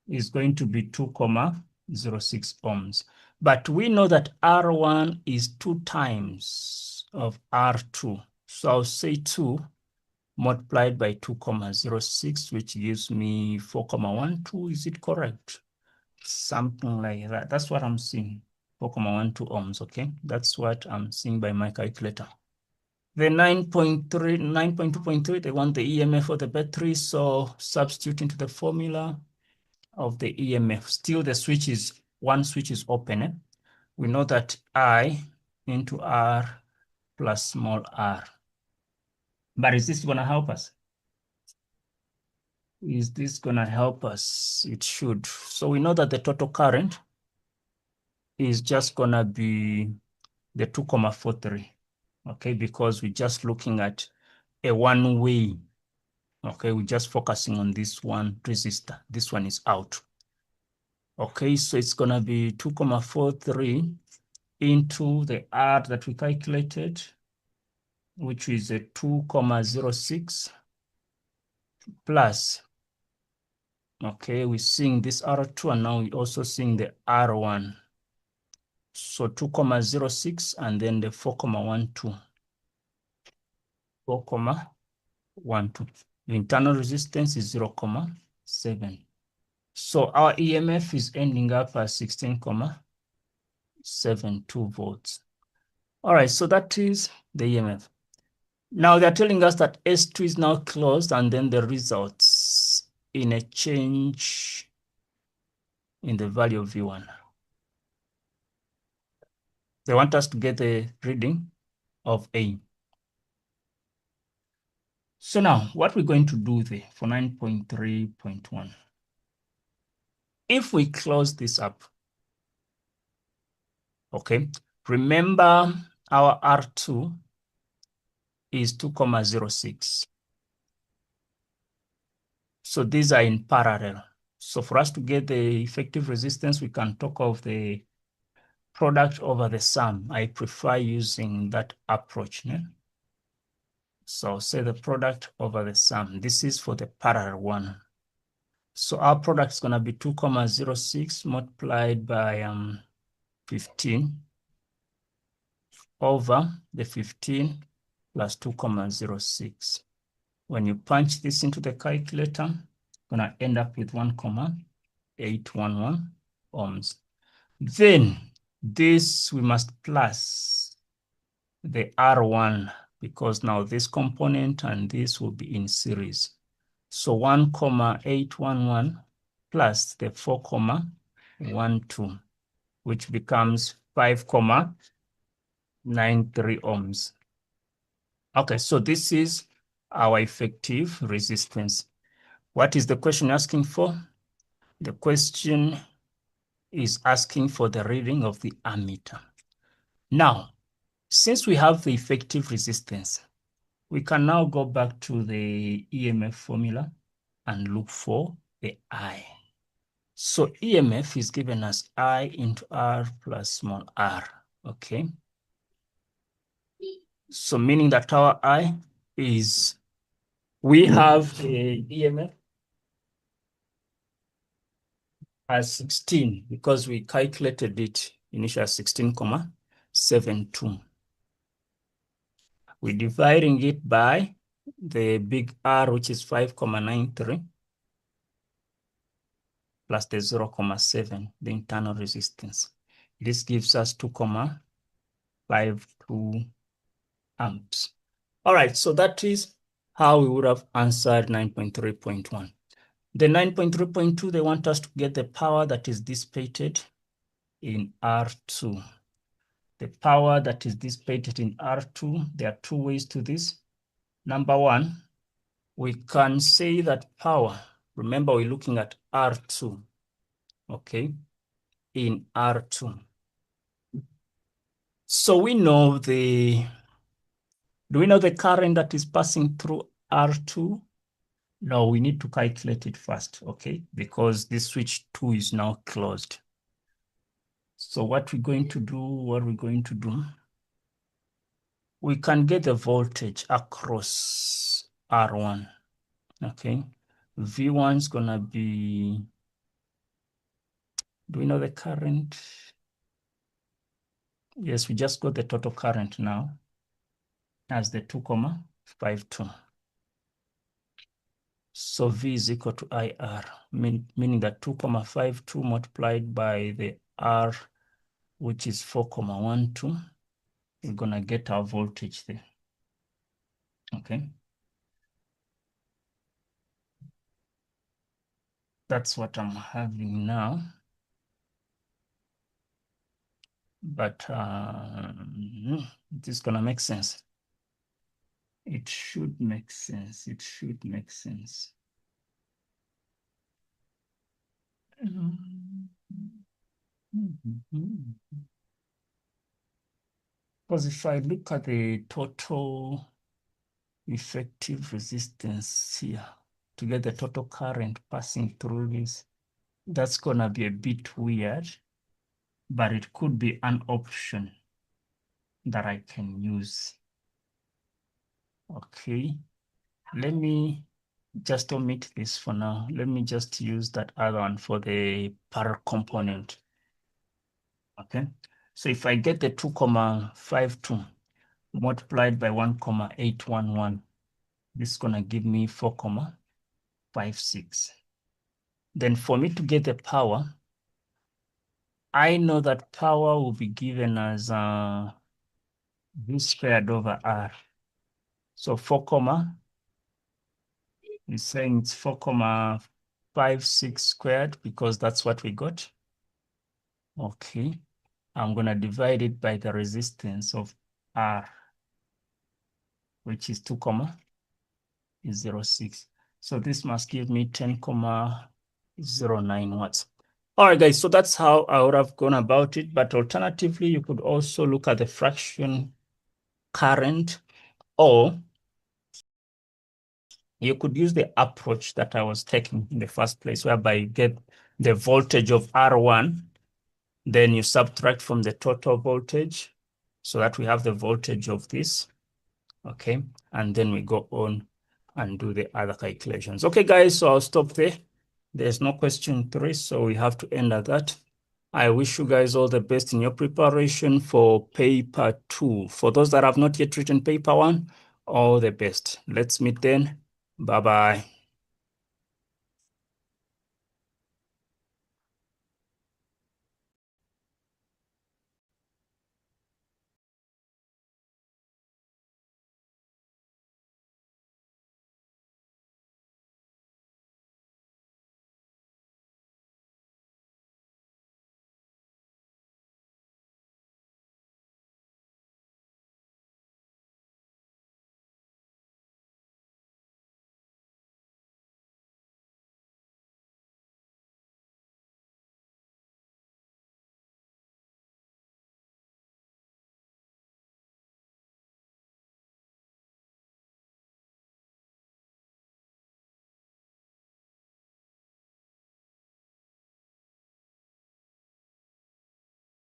Speaker 1: is going to be 2.06 ohms. But we know that R1 is 2 times of R2. So I'll say 2 multiplied by 2.06, which gives me 4.12. Is it correct? Something like that. That's what I'm seeing. 4.12 ohms, okay? That's what I'm seeing by my calculator. The 9.2.3, they want the EMF for the battery. So substitute into the formula of the EMF. Still the one switch is open. We know that I into R plus small r. But is this gonna help us? Is this gonna help us? It should. So we know that the total current is just gonna be the 2.43, okay? Because we're just looking at a one-way, okay? We're just focusing on this one resistor. This one is out. Okay, so it's gonna be 2.43 into the R that we calculated, which is a 2.06 plus, okay, we're seeing this R2 and now we're also seeing the R1. So 2.06 and then the 4.12. 4,12. The internal resistance is 0,7. So our EMF is ending up at 16,72 volts. All right, so that is the EMF. Now they're telling us that S2 is now closed, and then the results in a change in the value of V1. They want us to get the reading of A. So now what we're going to do there for 9.3.1, if we close this up, okay, remember our R2 is 2,06. So these are in parallel. So for us to get the effective resistance, we can talk of the product over the sum. I prefer using that approach. Yeah? So say the product over the sum. This is for the parallel one. So our product is going to be 2,06 multiplied by 15 over the 15 plus 2,06. When you punch this into the calculator, you're going to end up with 1,811 ohms. Then this we must plus the R1 because now this component and this will be in series. So 1,811 plus the 4,12, which becomes 5,93 ohms. Okay, so this is our effective resistance. What is the question asking for? The question is asking for the reading of the ammeter. Now, since we have the effective resistance, we can now go back to the EMF formula and look for the I. So EMF is given as I into R plus small r, okay? So meaning that our I is, we have the EMF as 16 because we calculated it initially as 16,72. We're dividing it by the big R, which is 5,93, plus the 0,7, the internal resistance. This gives us 2,52 amps. All right, so that is how we would have answered 9.3.1. The 9.3.2, they want us to get the power that is dissipated in R2. The power that is dissipated in R2, there are two ways to this. Number one, we can say that power, remember we're looking at R2, okay, in R2. So we know do we know the current that is passing through R2? No, we need to calculate it first, okay, because this switch 2 is now closed. So what we're going to do, we can get the voltage across R1, okay? V1 is gonna be, do we know the current? Yes, we just got the total current now as the 2,52. So V is equal to IR, meaning that 2,52 multiplied by the R, which is 4,12, we're gonna get our voltage there, okay? That's what I'm having now. But this is gonna make sense. It should make sense. It should make sense. Because if I look at the total effective resistance here to get the total current passing through this, that's gonna be a bit weird, but it could be an option that I can use. Okay, let me just omit this for now. Let me just use that other one for the parallel component. Okay, so if I get the 2,52, multiplied by 1,811. This is going to give me 4,56. Then for me to get the power, I know that power will be given as V squared over R. So 4, is saying it's 4,56 squared because that's what we got. Okay. I'm going to divide it by the resistance of R, which is 2,06. So this must give me 10,09 watts. All right, guys, so that's how I would have gone about it. But alternatively, you could also look at the fraction current, or you could use the approach that I was taking in the first place, whereby you get the voltage of R1, then you subtract from the total voltage so that we have the voltage of this. Okay, and then we go on and do the other calculations. Okay, guys, so I'll stop there. There's no question 3, so we have to end at that. I wish you guys all the best in your preparation for paper 2. For those that have not yet written paper 1, all the best. Let's meet then. Bye-bye.